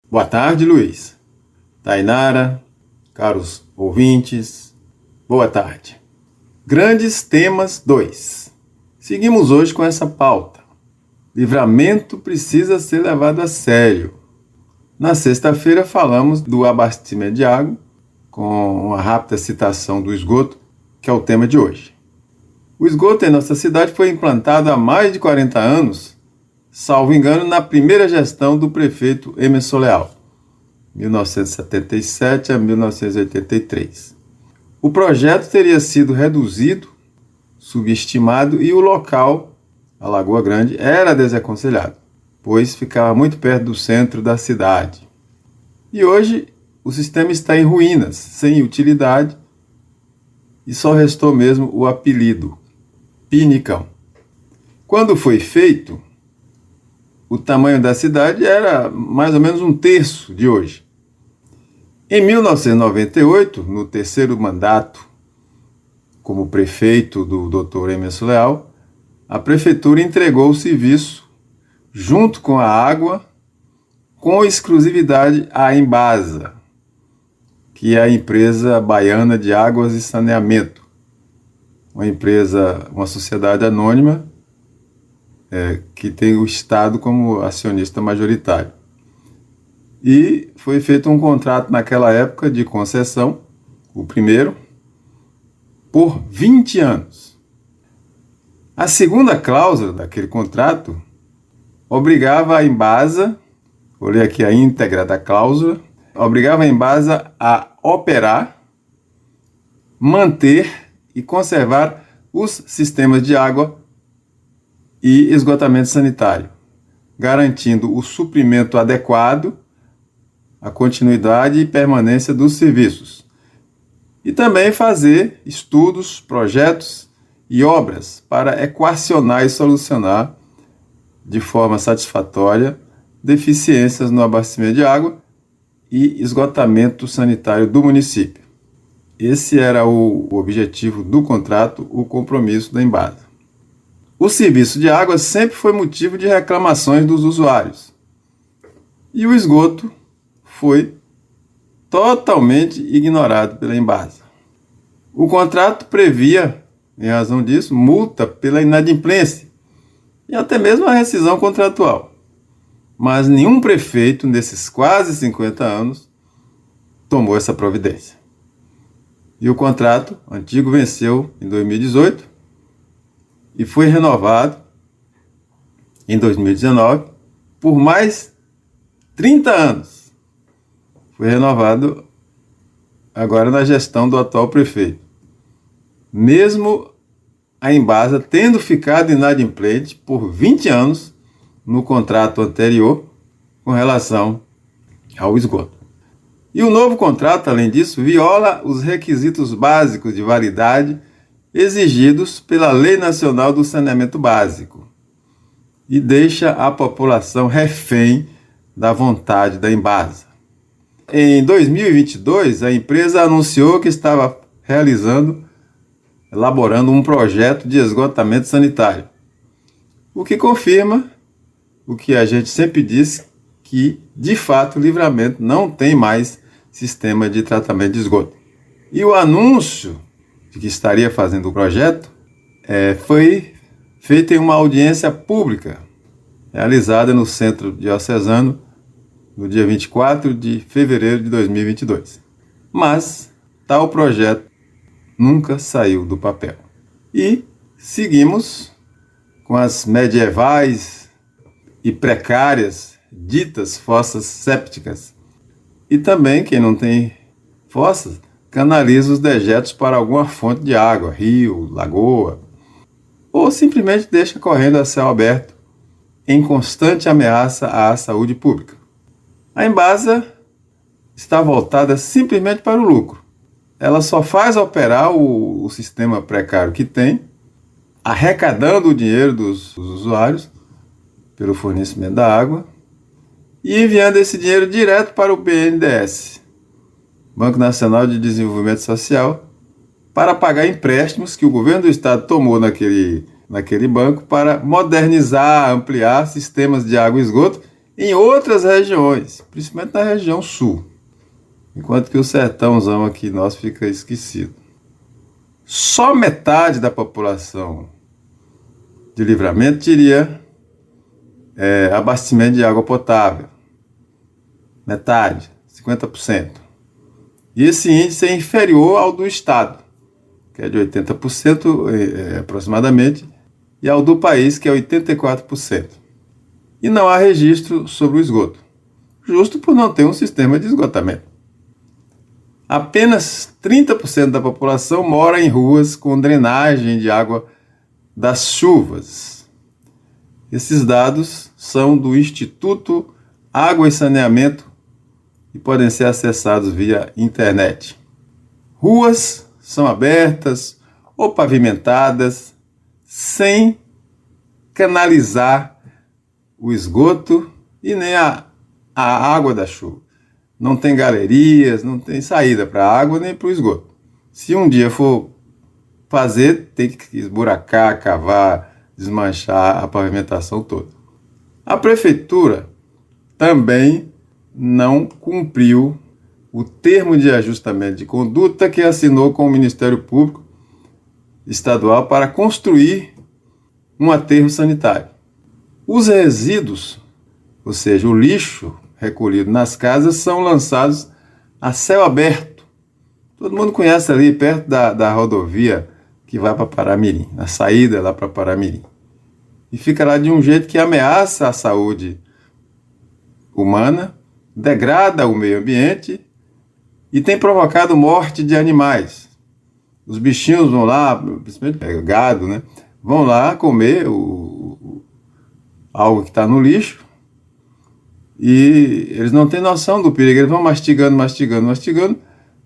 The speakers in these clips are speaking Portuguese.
Boa tarde, Luiz. Tainara, caros ouvintes, boa tarde. Grandes temas 2. Seguimos hoje com essa pauta. Livramento precisa ser levado a sério. Na sexta-feira falamos do abastecimento de água, com uma rápida citação do esgoto, que é o tema de hoje. O esgoto em nossa cidade foi implantado há mais de 40 anos, salvo engano, na primeira gestão do prefeito Emerson Leal, 1977 a 1983. O projeto teria sido reduzido, subestimado e o local, a Lagoa Grande, era desaconselhado, pois ficava muito perto do centro da cidade. E hoje o sistema está em ruínas, sem utilidade, e só restou mesmo o apelido, Pinicão. Quando foi feito, o tamanho da cidade era mais ou menos um terço de hoje. Em 1998, no terceiro mandato como prefeito do Dr. Emerson Leal, a prefeitura entregou o serviço, junto com a água, com exclusividade à Embasa, que é a empresa baiana de águas e saneamento, uma sociedade anônima que tem o Estado como acionista majoritário. E foi feito um contrato naquela época de concessão, o primeiro, por 20 anos. A segunda cláusula daquele contrato obrigava a Embasa, vou ler aqui a íntegra da cláusula, obrigava a Embasa a operar, manter e conservar os sistemas de água e esgotamento sanitário, garantindo o suprimento adequado, a continuidade e permanência dos serviços, e também fazer estudos, projetos e obras para equacionar e solucionar de forma satisfatória deficiências no abastecimento de água e esgotamento sanitário do município. Esse era o objetivo do contrato, o compromisso da Embasa. O serviço de água sempre foi motivo de reclamações dos usuários. E o esgoto foi totalmente ignorado pela Embasa. O contrato previa, em razão disso, multa pela inadimplência e até mesmo a rescisão contratual. Mas nenhum prefeito, nesses quase 50 anos, tomou essa providência. E o contrato antigo venceu em 2018 e foi renovado em 2019 por mais 30 anos. Foi renovado agora na gestão do atual prefeito. Mesmo a Embasa tendo ficado inadimplente por 20 anos no contrato anterior com relação ao esgoto. E o novo contrato, além disso, viola os requisitos básicos de validade exigidos pela Lei Nacional do Saneamento Básico e deixa a população refém da vontade da Embasa. Em 2022, a empresa anunciou que estava elaborando um projeto de esgotamento sanitário, o que confirma o que a gente sempre diz, que, de fato, o Livramento não tem mais sistema de tratamento de esgoto. E o anúncio de que estaria fazendo o projeto foi feito em uma audiência pública, realizada no Centro Diocesano, no dia 24 de fevereiro de 2022. Mas tal projeto nunca saiu do papel. E seguimos com as medievais e precárias ditas fossas sépticas. E também, quem não tem fossas, canaliza os dejetos para alguma fonte de água, rio, lagoa, ou simplesmente deixa correndo a céu aberto, em constante ameaça à saúde pública. A Embasa está voltada simplesmente para o lucro. Ela só faz operar o sistema precário que tem, arrecadando o dinheiro dos usuários pelo fornecimento da água e enviando esse dinheiro direto para o BNDES, Banco Nacional de Desenvolvimento Social, para pagar empréstimos que o governo do estado tomou naquele banco para modernizar, ampliar sistemas de água e esgoto em outras regiões, principalmente na região sul, enquanto que o sertãozão aqui nosso fica esquecido. Só metade da população de Livramento teria abastecimento de água potável. Metade, 50%. E esse índice é inferior ao do estado, que é de 80% aproximadamente, e ao do país, que é 84%. E não há registro sobre o esgoto, justo por não ter um sistema de esgotamento. Apenas 30% da população mora em ruas com drenagem de água das chuvas. Esses dados são do Instituto Água e Saneamento e podem ser acessados via internet. Ruas são abertas ou pavimentadas sem canalizar o esgoto e nem a água da chuva. Não tem galerias, não tem saída para a água nem para o esgoto. Se um dia for fazer, tem que esburacar, cavar, desmanchar a pavimentação toda. A prefeitura também não cumpriu o termo de ajustamento de conduta que assinou com o Ministério Público Estadual para construir um aterro sanitário. Os resíduos, ou seja, o lixo recolhido nas casas, são lançados a céu aberto. Todo mundo conhece ali, perto da rodovia que vai para Paramirim, a saída lá para Paramirim. E fica lá de um jeito que ameaça a saúde humana, degrada o meio ambiente e tem provocado morte de animais. Os bichinhos vão lá, principalmente gado, né? Vão lá comer algo que está no lixo e eles não têm noção do perigo. Eles vão mastigando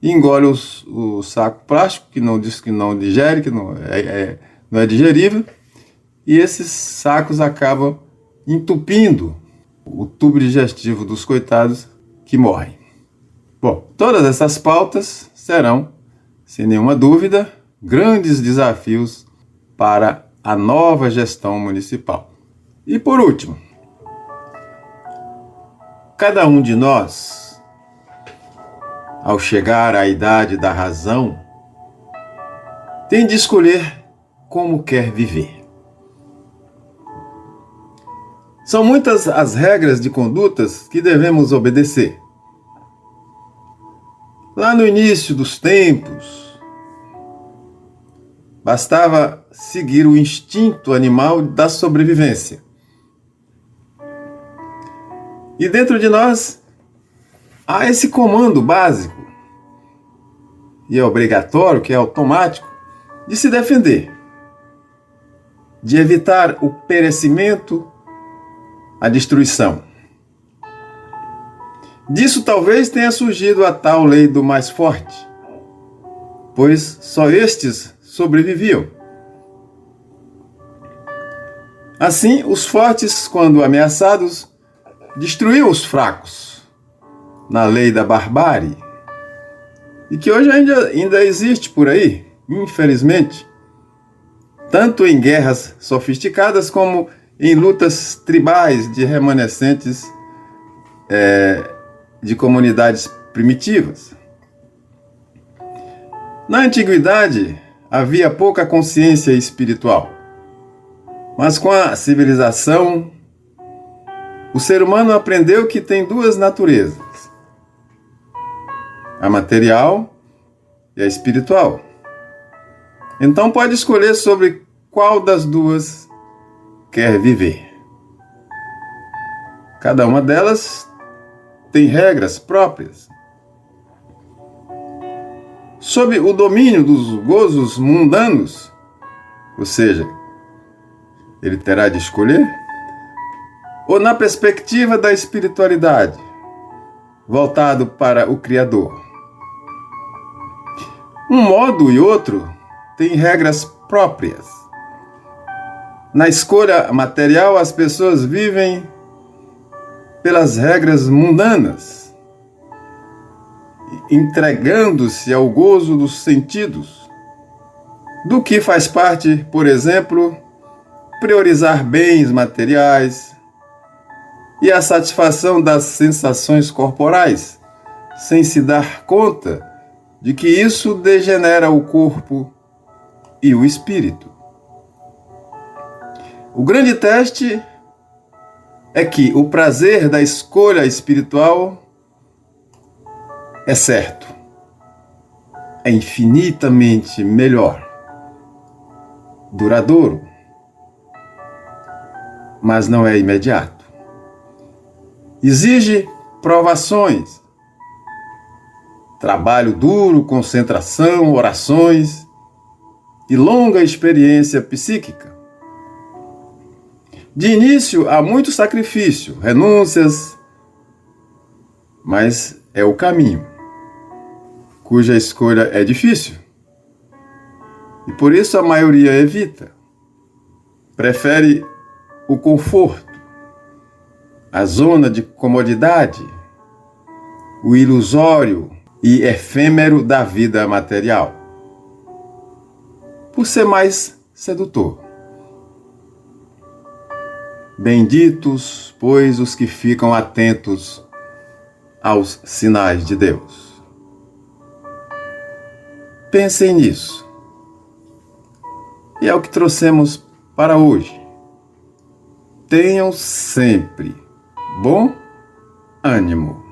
e engolem o saco plástico, que não diz que não digere, que não é digerível, e esses sacos acabam entupindo o tubo digestivo dos coitados que morrem. Bom, todas essas pautas serão, sem nenhuma dúvida, grandes desafios para a nova gestão municipal. E por último, cada um de nós, ao chegar à idade da razão, tem de escolher como quer viver. São muitas as regras de condutas que devemos obedecer. Lá no início dos tempos, bastava seguir o instinto animal da sobrevivência. E dentro de nós há esse comando básico, e é obrigatório, que é automático, de se defender, de evitar o perecimento, a destruição. Disso talvez tenha surgido a tal lei do mais forte, pois só estes sobreviviam. Assim, os fortes, quando ameaçados, destruíam os fracos, na lei da barbárie, e que hoje ainda existe por aí, infelizmente, tanto em guerras sofisticadas como em lutas tribais de remanescentes de comunidades primitivas. Na antiguidade, havia pouca consciência espiritual, mas com a civilização, o ser humano aprendeu que tem duas naturezas, a material e a espiritual. Então pode escolher sobre qual das duas quer viver. Cada uma delas tem regras próprias. Sob o domínio dos gozos mundanos, ou seja, ele terá de escolher, ou na perspectiva da espiritualidade, voltado para o Criador. Um modo e outro têm regras próprias. Na escolha material, as pessoas vivem pelas regras mundanas, entregando-se ao gozo dos sentidos, do que faz parte, por exemplo, priorizar bens materiais, e a satisfação das sensações corporais, sem se dar conta de que isso degenera o corpo e o espírito. O grande teste é que o prazer da escolha espiritual é certo, é infinitamente melhor, duradouro, mas não é imediato. Exige provações, trabalho duro, concentração, orações e longa experiência psíquica. De início, há muito sacrifício, renúncias, mas é o caminho, cuja escolha é difícil. E por isso a maioria evita. Prefere o conforto, a zona de comodidade, o ilusório e efêmero da vida material, por ser mais sedutor. Benditos, pois, os que ficam atentos aos sinais de Deus. Pensem nisso. E é o que trouxemos para hoje. Tenham sempre bom ânimo.